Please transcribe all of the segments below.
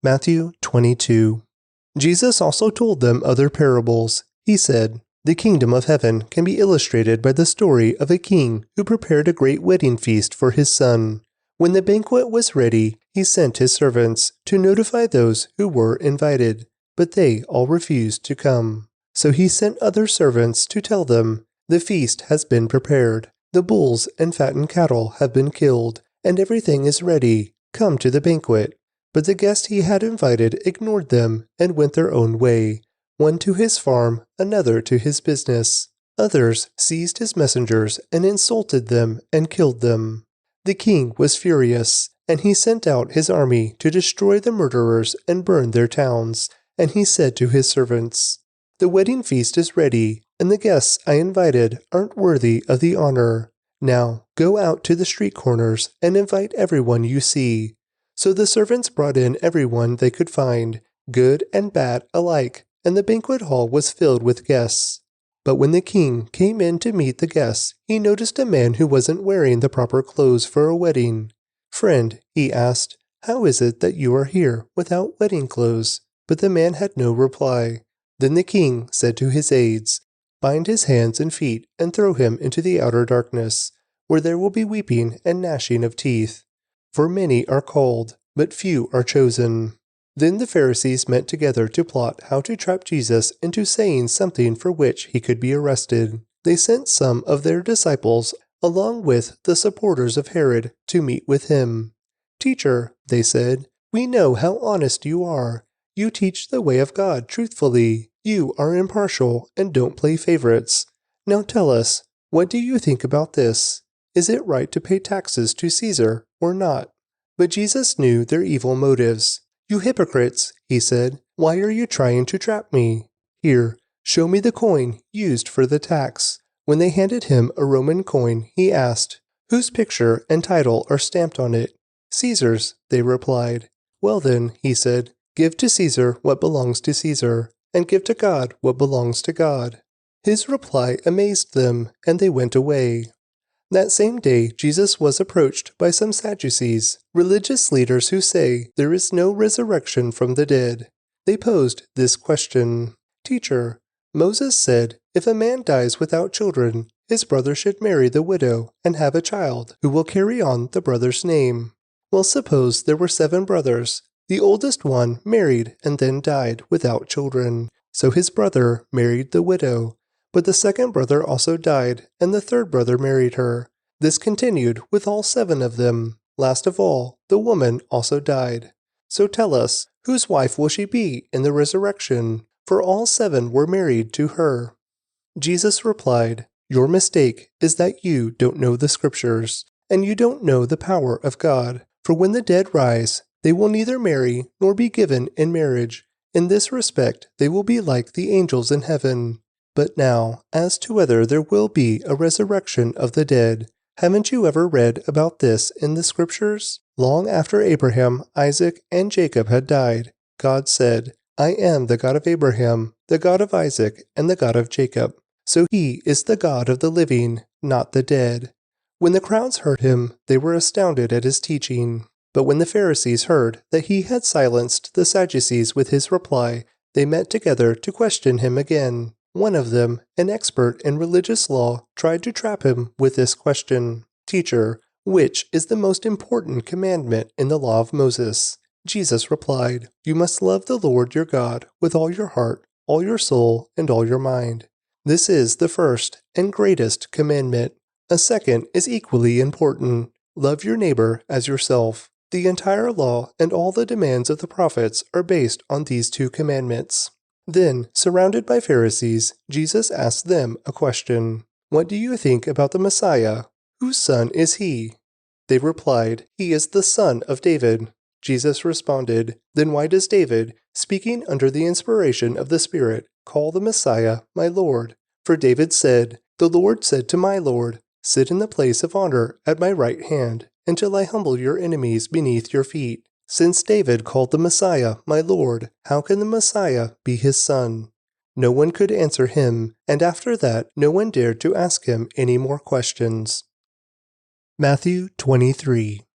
Matthew 22. Jesus also told them other parables. He said, "The kingdom of heaven can be illustrated by the story of a king who prepared a great wedding feast for his son. When the banquet was ready, he sent his servants to notify those who were invited, but they all refused to come. So he sent other servants to tell them, 'The feast has been prepared. The bulls and fattened cattle have been killed, and everything is ready. Come to the banquet.' But the guest he had invited ignored them and went their own way, one to his farm, another to his business. Others seized his messengers and insulted them and killed them. The king was furious, and he sent out his army to destroy the murderers and burn their towns. And he said to his servants, 'The wedding feast is ready, and the guests I invited aren't worthy of the honor. Now go out to the street corners and invite everyone you see.' So the servants brought in everyone they could find, good and bad alike, and the banquet hall was filled with guests. But when the king came in to meet the guests, he noticed a man who wasn't wearing the proper clothes for a wedding. 'Friend,' he asked, 'how is it that you are here without wedding clothes?' But the man had no reply. Then the king said to his aides, 'Bind his hands and feet and throw him into the outer darkness, where there will be weeping and gnashing of teeth. For many are called, but few are chosen.' Then the Pharisees met together to plot how to trap Jesus into saying something for which he could be arrested. They sent some of their disciples, along with the supporters of Herod, to meet with him. 'Teacher,' they said, 'we know how honest you are. You teach the way of God truthfully. You are impartial and don't play favorites. Now tell us, what do you think about this? Is it right to pay taxes to Caesar or not?' But Jesus knew their evil motives. 'You hypocrites,' he said, 'why are you trying to trap me? Here, show me the coin used for the tax.' When they handed him a Roman coin, he asked, 'Whose picture and title are stamped on it?' 'Caesar's,' they replied. 'Well then,' he said, 'give to Caesar what belongs to Caesar, and give to God what belongs to God.' His reply amazed them, and they went away. That same day, Jesus was approached by some Sadducees, religious leaders who say there is no resurrection from the dead. They posed this question, 'Teacher, Moses said if a man dies without children, his brother should marry the widow and have a child who will carry on the brother's name. Well, suppose there were 7 brothers. The oldest one married and then died without children, so his brother married the widow. But the second brother also died, and the third brother married her. This continued with all 7 of them. Last of all, the woman also died. So tell us, whose wife will she be in the resurrection? For all 7 were married to her.' Jesus replied, 'Your mistake is that you don't know the Scriptures, and you don't know the power of God. For when the dead rise, they will neither marry nor be given in marriage. In this respect, they will be like the angels in heaven. But now, as to whether there will be a resurrection of the dead, haven't you ever read about this in the Scriptures? Long after Abraham, Isaac, and Jacob had died, God said, 'I am the God of Abraham, the God of Isaac, and the God of Jacob.' So he is the God of the living, not the dead." When the crowds heard him, they were astounded at his teaching. But when the Pharisees heard that he had silenced the Sadducees with his reply, they met together to question him again. One of them, an expert in religious law, tried to trap him with this question, "Teacher, which is the most important commandment in the law of Moses?" Jesus replied, "You must love the Lord your God with all your heart, all your soul, and all your mind. This is the first and greatest commandment. A second is equally important. Love your neighbor as yourself. The entire law and all the demands of the prophets are based on these 2 commandments." Then, surrounded by Pharisees, Jesus asked them a question. "What do you think about the Messiah? Whose son is he?" They replied, "He is the son of David." Jesus responded, "Then why does David, speaking under the inspiration of the Spirit, call the Messiah my Lord? For David said, 'The Lord said to my Lord, sit in the place of honor at my right hand, until I humble your enemies beneath your feet.' Since David called the Messiah my Lord, how can the Messiah be his son?" No one could answer him, and after that no one dared to ask him any more questions. Matthew 23.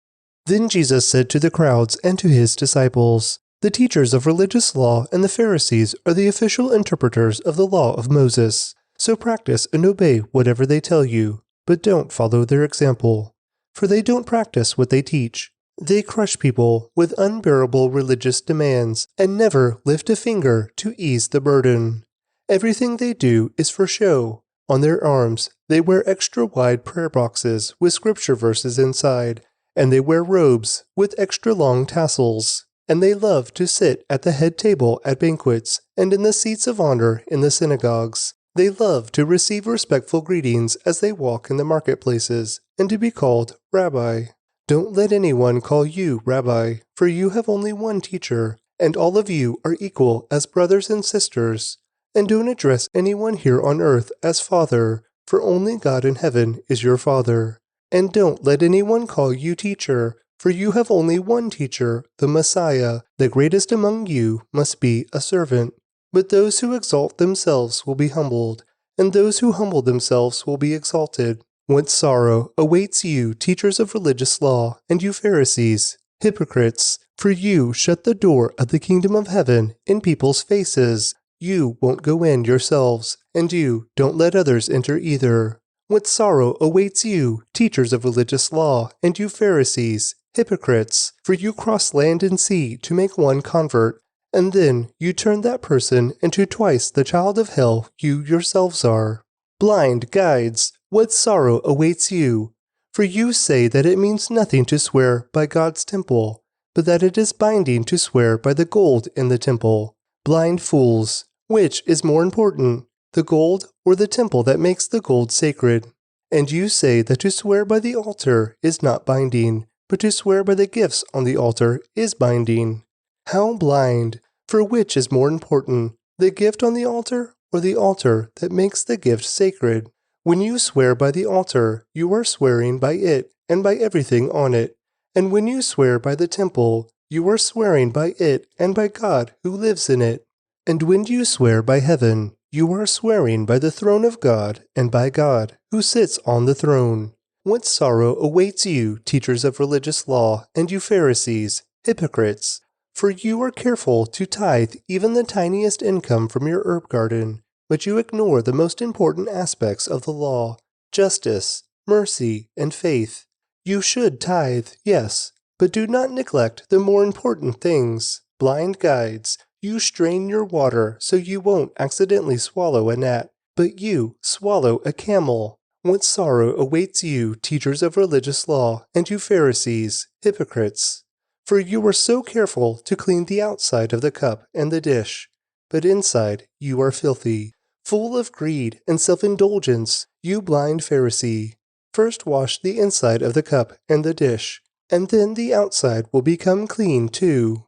Then Jesus said to the crowds and to his disciples, The teachers of religious law and the Pharisees are the official interpreters of the law of Moses. So practice and obey whatever they tell you, but don't follow their example. For they don't practice what they teach. They crush people with unbearable religious demands and never lift a finger to ease the burden. Everything they do is for show. On their arms, they wear extra-wide prayer boxes with scripture verses inside, and they wear robes with extra-long tassels. And they love to sit at the head table at banquets and in the seats of honor in the synagogues. They love to receive respectful greetings as they walk in the marketplaces and to be called Rabbi. Don't let anyone call you Rabbi, for you have only one teacher, and all of you are equal as brothers and sisters. And don't address anyone here on earth as Father, for only God in heaven is your Father. And don't let anyone call you teacher, for you have only one teacher, the Messiah. The greatest among you must be a servant. But those who exalt themselves will be humbled, and those who humble themselves will be exalted. What sorrow awaits you, teachers of religious law, and you Pharisees, hypocrites, for you shut the door of the kingdom of heaven in people's faces. You won't go in yourselves, and you don't let others enter either. What sorrow awaits you, teachers of religious law, and you Pharisees, hypocrites, for you cross land and sea to make one convert, and then you turn that person into twice the child of hell you yourselves are. Blind guides, what sorrow awaits you? For you say that it means nothing to swear by God's temple, but that it is binding to swear by the gold in the temple. Blind fools, which is more important, the gold or the temple that makes the gold sacred? And you say that to swear by the altar is not binding, but to swear by the gifts on the altar is binding. How blind! For which is more important, the gift on the altar or the altar that makes the gift sacred? When you swear by the altar, you are swearing by it and by everything on it. And when you swear by the temple, you are swearing by it and by God who lives in it. And when you swear by heaven, you are swearing by the throne of God and by God who sits on the throne. What sorrow awaits you, teachers of religious law, and you Pharisees, hypocrites! For you are careful to tithe even the tiniest income from your herb garden, but you ignore the most important aspects of the law: justice, mercy, and faith. You should tithe, yes, but do not neglect the more important things. Blind guides, you strain your water so you won't accidentally swallow a gnat, but you swallow a camel. What sorrow awaits you, teachers of religious law, and you Pharisees, hypocrites! For you are so careful to clean the outside of the cup and the dish, but inside you are filthy, full of greed and self-indulgence, you blind Pharisee. First wash the inside of the cup and the dish, and then the outside will become clean too.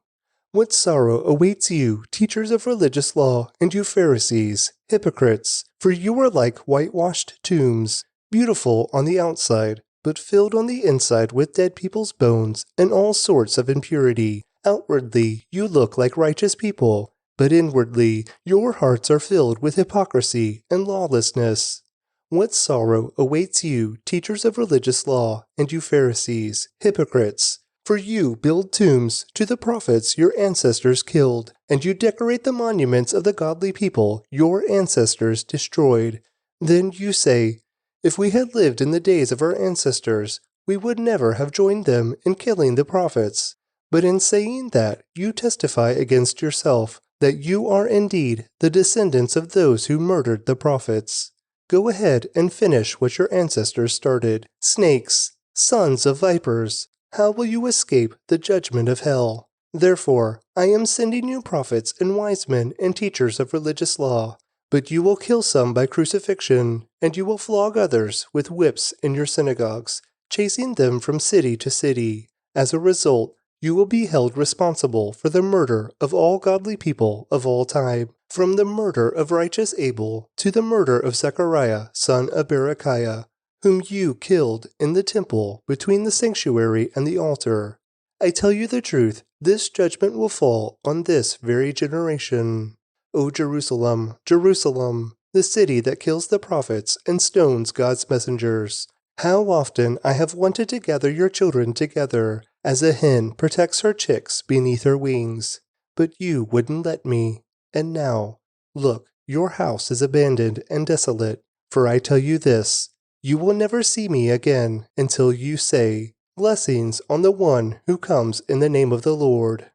What sorrow awaits you, teachers of religious law, and you Pharisees, hypocrites! For you are like whitewashed tombs, beautiful on the outside, but filled on the inside with dead people's bones and all sorts of impurity. Outwardly you look like righteous people, but inwardly your hearts are filled with hypocrisy and lawlessness. What sorrow awaits you, teachers of religious law, and you Pharisees, hypocrites! For you build tombs to the prophets your ancestors killed, and you decorate the monuments of the godly people your ancestors destroyed. Then you say, if we had lived in the days of our ancestors, we would never have joined them in killing the prophets. But in saying that, you testify against yourself that you are indeed the descendants of those who murdered the prophets. Go ahead and finish what your ancestors started. Snakes, sons of vipers, how will you escape the judgment of hell? Therefore, I am sending you prophets and wise men and teachers of religious law. But you will kill some by crucifixion, and you will flog others with whips in your synagogues, chasing them from city to city. As a result, you will be held responsible for the murder of all godly people of all time, from the murder of righteous Abel to the murder of Zechariah, son of Berechiah, whom you killed in the temple between the sanctuary and the altar. I tell you the truth, this judgment will fall on this very generation. O Jerusalem, Jerusalem, the city that kills the prophets and stones God's messengers. How often I have wanted to gather your children together, as a hen protects her chicks beneath her wings. but you wouldn't let me. And now, look, your house is abandoned and desolate. For I tell you this, you will never see me again until you say, 'Blessings on the one who comes in the name of the Lord.'"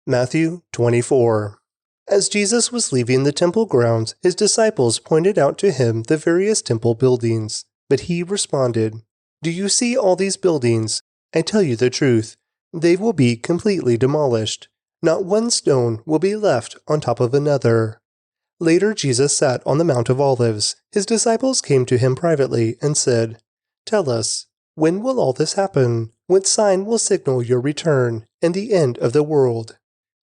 Matthew 24. As Jesus was leaving the temple grounds, his disciples pointed out to him the various temple buildings. But he responded, "Do you see all these buildings? I tell you the truth, they will be completely demolished. Not one stone will be left on top of another." Later, Jesus sat on the Mount of Olives. His disciples came to him privately and said, "Tell us, when will all this happen? What sign will signal your return and the end of the world?"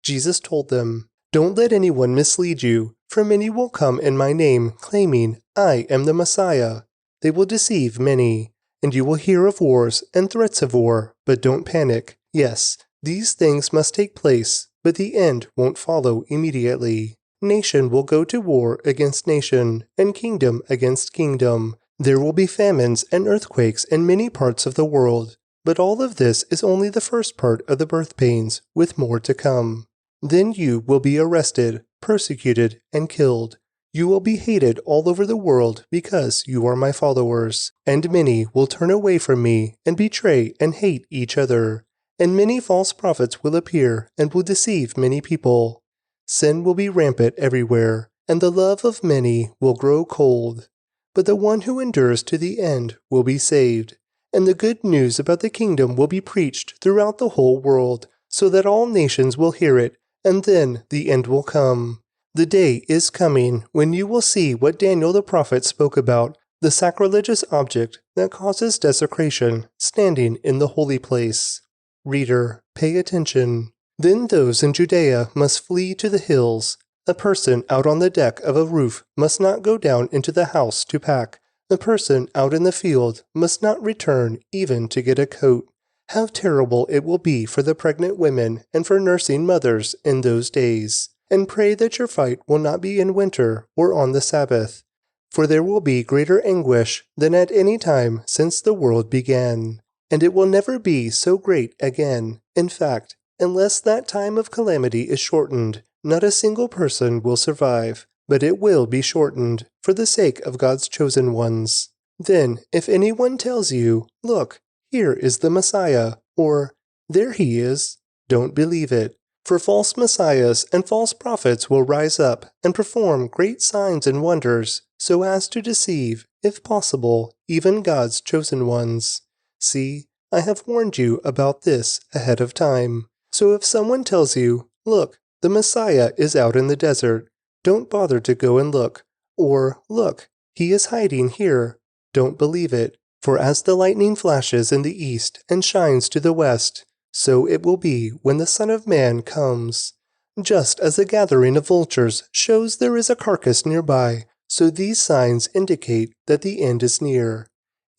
Jesus told them, "Don't let anyone mislead you, for many will come in my name, claiming, 'I am the Messiah.' They will deceive many, and you will hear of wars and threats of war, but don't panic. Yes, these things must take place, but the end won't follow immediately. Nation will go to war against nation, and kingdom against kingdom. There will be famines and earthquakes in many parts of the world, but all of this is only the first part of the birth pains, with more to come. Then you will be arrested, persecuted, and killed. You will be hated all over the world because you are my followers, and many will turn away from me and betray and hate each other. And many false prophets will appear and will deceive many people. Sin will be rampant everywhere, and the love of many will grow cold. But the one who endures to the end will be saved. And the good news about the kingdom will be preached throughout the whole world, so that all nations will hear it, and then the end will come. The day is coming when you will see what Daniel the prophet spoke about, the sacrilegious object that causes desecration standing in the holy place. Reader, pay attention. Then those in Judea must flee to the hills. A person out on the deck of a roof must not go down into the house to pack. A person out in the field must not return even to get a coat. How terrible it will be for the pregnant women and for nursing mothers in those days. And pray that your fight will not be in winter or on the Sabbath, for there will be greater anguish than at any time since the world began. And it will never be so great again. In fact, unless that time of calamity is shortened, not a single person will survive, but it will be shortened for the sake of God's chosen ones. Then, if anyone tells you, "Look, here is the Messiah," or "There he is," don't believe it. For false messiahs and false prophets will rise up and perform great signs and wonders, so as to deceive, if possible, even God's chosen ones. See, I have warned you about this ahead of time. So if someone tells you, "Look, the Messiah is out in the desert," don't bother to go and look. Or, "Look, he is hiding here," don't believe it. For as the lightning flashes in the east and shines to the west, so it will be when the Son of Man comes. Just as a gathering of vultures shows there is a carcass nearby, so these signs indicate that the end is near.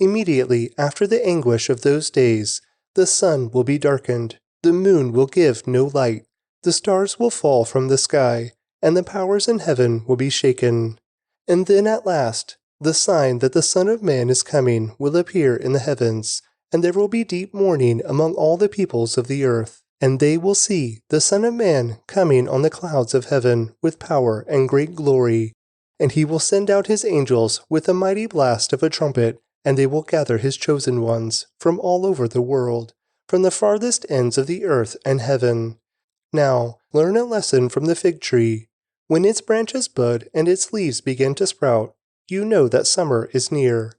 Immediately after the anguish of those days, the sun will be darkened, the moon will give no light, the stars will fall from the sky, and the powers in heaven will be shaken. And then at last, the sign that the Son of Man is coming will appear in the heavens, and there will be deep mourning among all the peoples of the earth. And they will see the Son of Man coming on the clouds of heaven with power and great glory. And he will send out his angels with a mighty blast of a trumpet, and they will gather his chosen ones from all over the world, from the farthest ends of the earth and heaven. Now, learn a lesson from the fig tree. When its branches bud and its leaves begin to sprout, you know that summer is near.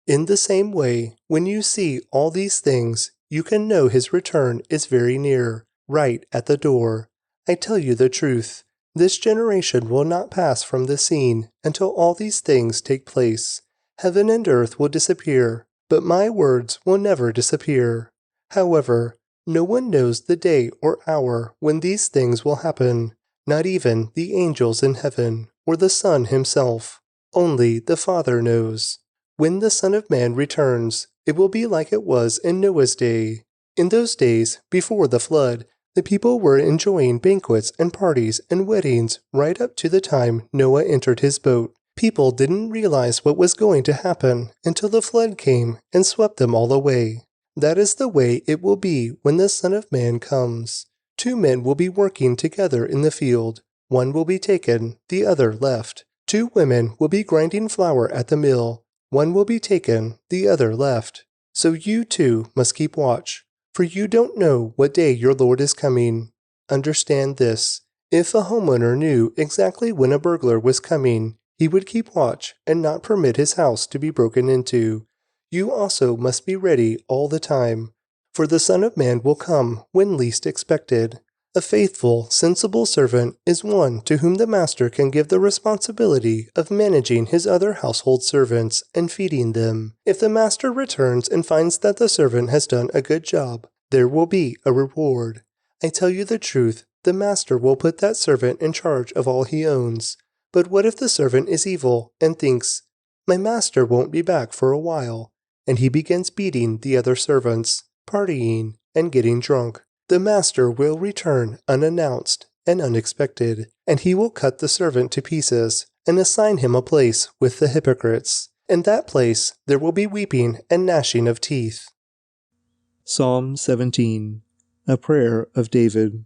In the same way, when you see all these things, you can know his return is very near, right at the door. I tell you the truth, this generation will not pass from the scene until all these things take place. Heaven and earth will disappear, but my words will never disappear. However, no one knows the day or hour when these things will happen, not even the angels in heaven or the Son himself. Only the Father knows. When the Son of Man returns, it will be like it was in Noah's day. In those days, before the flood, the people were enjoying banquets and parties and weddings right up to the time Noah entered his boat. People didn't realize what was going to happen until the flood came and swept them all away. That is the way it will be when the Son of Man comes. 2 men will be working together in the field. One will be taken, the other left. 2 women will be grinding flour at the mill. One will be taken, the other left. So you too must keep watch, for you don't know what day your Lord is coming. Understand this: if a homeowner knew exactly when a burglar was coming, he would keep watch and not permit his house to be broken into. You also must be ready all the time, for the Son of Man will come when least expected. A faithful, sensible servant is one to whom the master can give the responsibility of managing his other household servants and feeding them. If the master returns and finds that the servant has done a good job, there will be a reward. I tell you the truth, the master will put that servant in charge of all he owns. But what if the servant is evil and thinks, "My master won't be back for a while," and he begins beating the other servants, partying, and getting drunk? The master will return unannounced and unexpected, and he will cut the servant to pieces and assign him a place with the hypocrites. In that place there will be weeping and gnashing of teeth. Psalm 17, a prayer of David.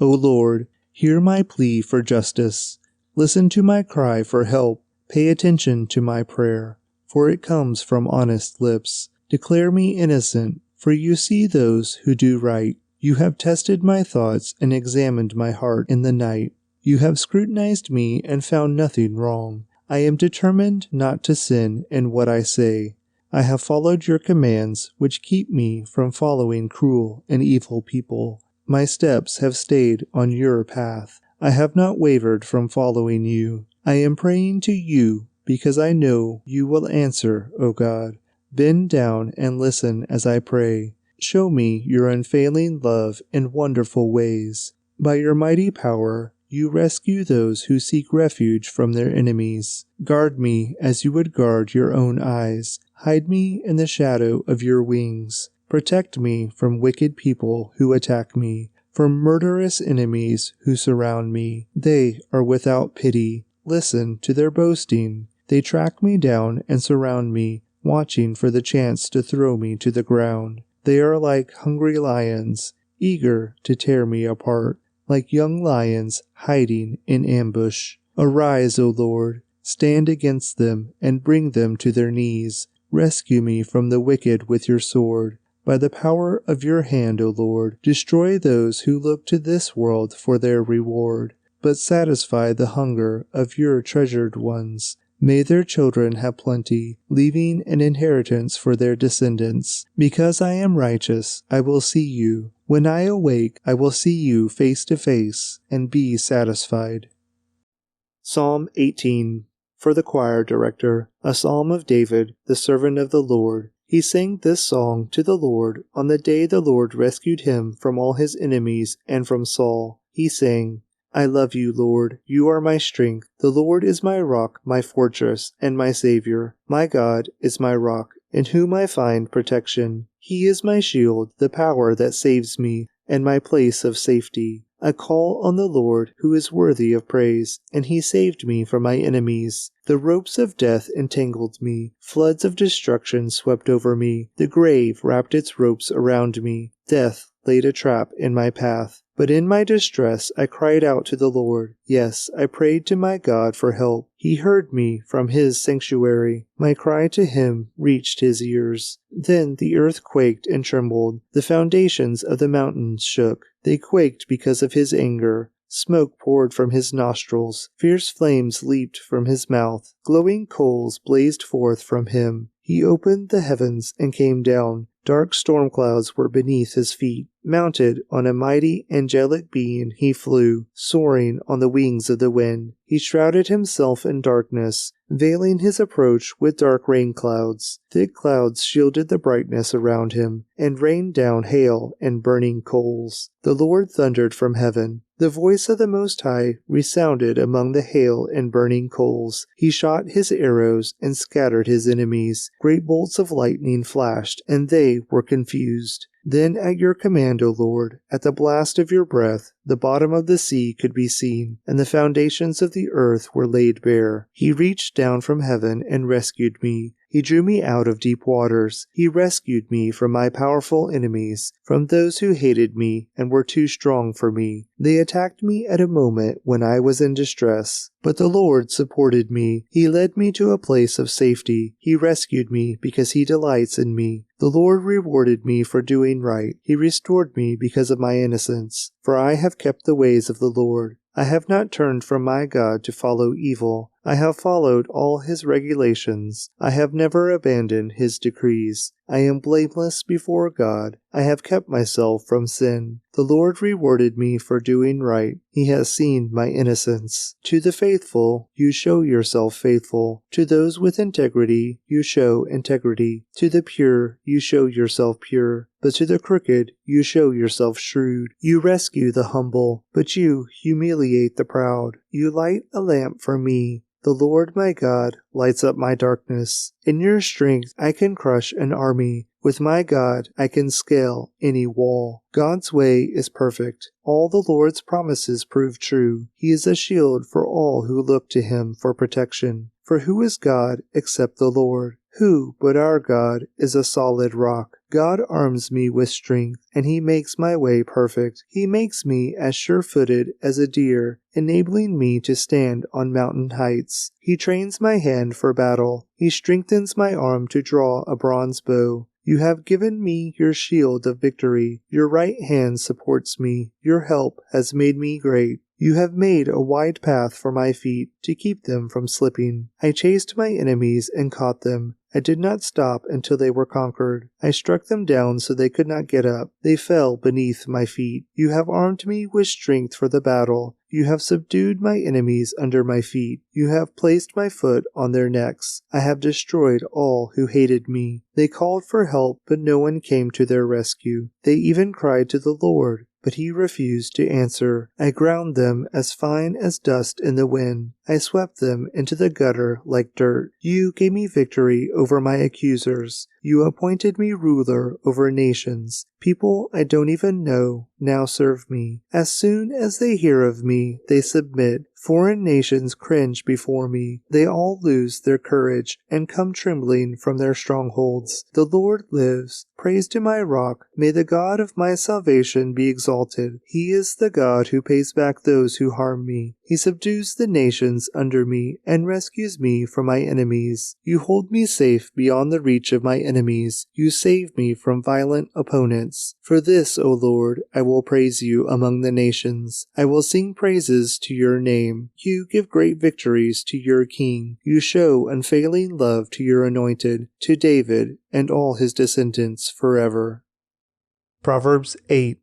O Lord, hear my plea for justice. Listen to my cry for help. Pay attention to my prayer, for it comes from honest lips. Declare me innocent, for you see those who do right. You have tested my thoughts and examined my heart in the night. You have scrutinized me and found nothing wrong. I am determined not to sin in what I say. I have followed your commands, which keep me from following cruel and evil people. My steps have stayed on your path. I have not wavered from following you. I am praying to you because I know you will answer, O God. Bend down and listen as I pray. Show me your unfailing love in wonderful ways. By your mighty power, you rescue those who seek refuge from their enemies. Guard me as you would guard your own eyes. Hide me in the shadow of your wings. Protect me from wicked people who attack me, from murderous enemies who surround me. They are without pity. Listen to their boasting. They track me down and surround me, watching for the chance to throw me to the ground. They are like hungry lions, eager to tear me apart, like young lions hiding in ambush. Arise, O Lord, stand against them and bring them to their knees. Rescue me from the wicked with your sword. By the power of your hand, O Lord, destroy those who look to this world for their reward, but satisfy the hunger of your treasured ones. May their children have plenty, leaving an inheritance for their descendants. Because I am righteous, I will see you. When I awake, I will see you face to face and be satisfied. Psalm 18, for the choir director, a psalm of David, the servant of the Lord. He sang this song to the Lord on the day the Lord rescued him from all his enemies and from Saul. He sang, I love you, Lord. You are my strength. The Lord is my rock, my fortress, and my Savior. My God is my rock, in whom I find protection. He is my shield, the power that saves me, and my place of safety. I call on the Lord, who is worthy of praise, and he saved me from my enemies. The ropes of death entangled me. Floods of destruction swept over me. The grave wrapped its ropes around me. Death laid a trap in my path. But in my distress I cried out to the Lord. Yes, I prayed to my God for help. He heard me from his sanctuary. My cry to him reached his ears. Then the earth quaked and trembled. The foundations of the mountains shook. They quaked because of his anger. Smoke poured from his nostrils. Fierce flames leaped from his mouth. Glowing coals blazed forth from him. He opened the heavens and came down. Dark storm clouds were beneath his feet. Mounted on a mighty angelic being, he flew, soaring on the wings of the wind. He shrouded himself in darkness, veiling his approach with dark rain clouds. Thick clouds shielded the brightness around him, and rained down hail and burning coals. The Lord thundered from heaven. The voice of the Most High resounded among the hail and burning coals. He shot his arrows and scattered his enemies. Great bolts of lightning flashed, and they were confused. Then at your command, O Lord, at the blast of your breath, the bottom of the sea could be seen, and the foundations of the earth were laid bare. He reached down from heaven and rescued me. He drew me out of deep waters. He rescued me from my powerful enemies, from those who hated me and were too strong for me. They attacked me at a moment when I was in distress. But the Lord supported me. He led me to a place of safety. He rescued me because He delights in me. The Lord rewarded me for doing right. He restored me because of my innocence. For I have kept the ways of the Lord. I have not turned from my God to follow evil. I have followed all His regulations. I have never abandoned His decrees. I am blameless before God. I have kept myself from sin. The Lord rewarded me for doing right. He has seen my innocence. To the faithful, you show yourself faithful. To those with integrity, you show integrity. To the pure, you show yourself pure. But to the crooked, you show yourself shrewd. You rescue the humble, but you humiliate the proud. You light a lamp for me. The Lord my God lights up my darkness. In your strength I can crush an army. With my God I can scale any wall. God's way is perfect. All the Lord's promises prove true. He is a shield for all who look to Him for protection. For who is God except the Lord? Who but our God is a solid rock? God arms me with strength, and He makes my way perfect. He makes me as sure-footed as a deer, enabling me to stand on mountain heights. He trains my hand for battle. He strengthens my arm to draw a bronze bow. You have given me your shield of victory. Your right hand supports me. Your help has made me great. You have made a wide path for my feet to keep them from slipping. I chased my enemies and caught them. I did not stop until they were conquered. I struck them down so they could not get up. They fell beneath my feet. You have armed me with strength for the battle. You have subdued my enemies under my feet. You have placed my foot on their necks. I have destroyed all who hated me. They called for help, but no one came to their rescue. They even cried to the Lord, but He refused to answer. I ground them as fine as dust in the wind. I swept them into the gutter like dirt. You gave me victory over my accusers. You appointed me ruler over nations. People I don't even know now serve me. As soon as they hear of me, they submit. Foreign nations cringe before me. They all lose their courage and come trembling from their strongholds. The Lord lives. Praise to my rock. May the God of my salvation be exalted. He is the God who pays back those who harm me. He subdues the nations under me and rescues me from my enemies. You hold me safe beyond the reach of my enemies. You save me from violent opponents. For this, O Lord, I will praise you among the nations. I will sing praises to your name. You give great victories to your king. You show unfailing love to your anointed, to David and all his descendants forever. Proverbs 8.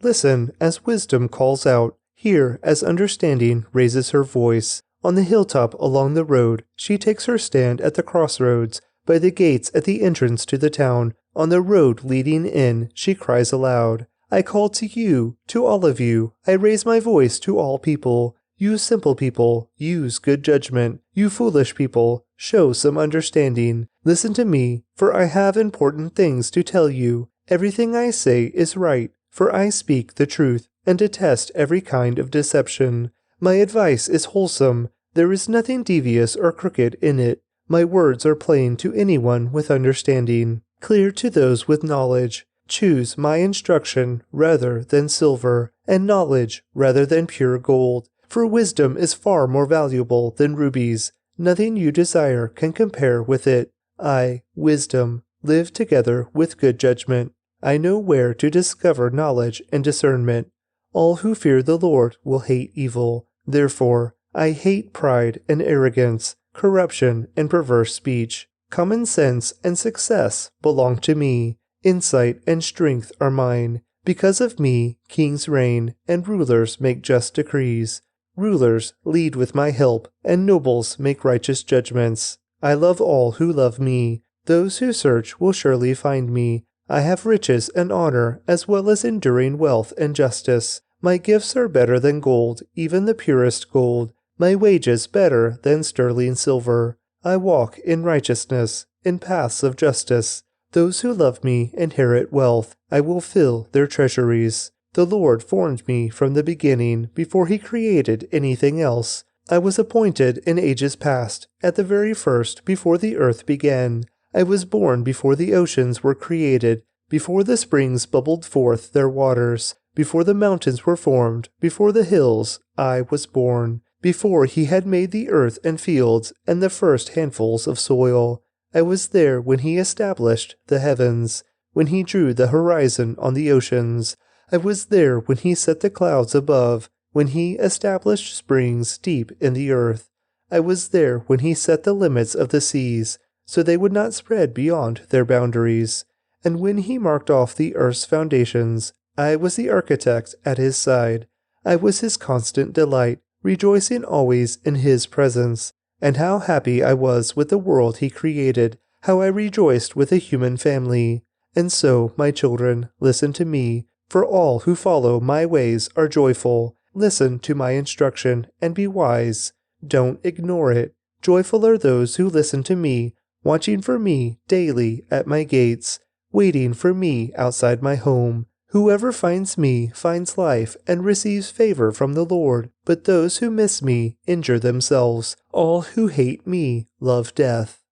Listen as wisdom calls out. Hear as understanding raises her voice. On the hilltop along the road, she takes her stand at the crossroads, by the gates at the entrance to the town. On the road leading in, she cries aloud. I call to you, to all of you. I raise my voice to all people. You simple people, use good judgment. You foolish people, show some understanding. Listen to me, for I have important things to tell you. Everything I say is right, for I speak the truth and detest every kind of deception. My advice is wholesome. There is nothing devious or crooked in it. My words are plain to anyone with understanding, clear to those with knowledge. Choose my instruction rather than silver, and knowledge rather than pure gold. For wisdom is far more valuable than rubies. Nothing you desire can compare with it. I, wisdom, live together with good judgment. I know where to discover knowledge and discernment. All who fear the Lord will hate evil. Therefore, I hate pride and arrogance, corruption and perverse speech. Common sense and success belong to me. Insight and strength are mine. Because of me, kings reign, and rulers make just decrees. Rulers lead with my help, and nobles make righteous judgments. I love all who love me. Those who search will surely find me. I have riches and honor, as well as enduring wealth and justice. My gifts are better than gold, even the purest gold. My wages better than sterling silver. I walk in righteousness, in paths of justice. Those who love me inherit wealth. I will fill their treasuries. The Lord formed me from the beginning, before He created anything else. I was appointed in ages past, at the very first, before the earth began. I was born before the oceans were created, before the springs bubbled forth their waters, before the mountains were formed, before the hills, I was born. Before he had made the earth and fields and the first handfuls of soil, I was there when he established the heavens, when he drew the horizon on the oceans. I was there when he set the clouds above, when he established springs deep in the earth. I was there when he set the limits of the seas, so they would not spread beyond their boundaries. And when he marked off the earth's foundations, I was the architect at his side. I was his constant delight, rejoicing always in his presence. And how happy I was with the world he created, how I rejoiced with a human family. And so, my children, listen to me, for all who follow my ways are joyful. Listen to my instruction and be wise. Don't ignore it. Joyful are those who listen to me, watching for me daily at my gates, waiting for me outside my home. Whoever finds me finds life and receives favor from the Lord, but those who miss me injure themselves. All who hate me love death.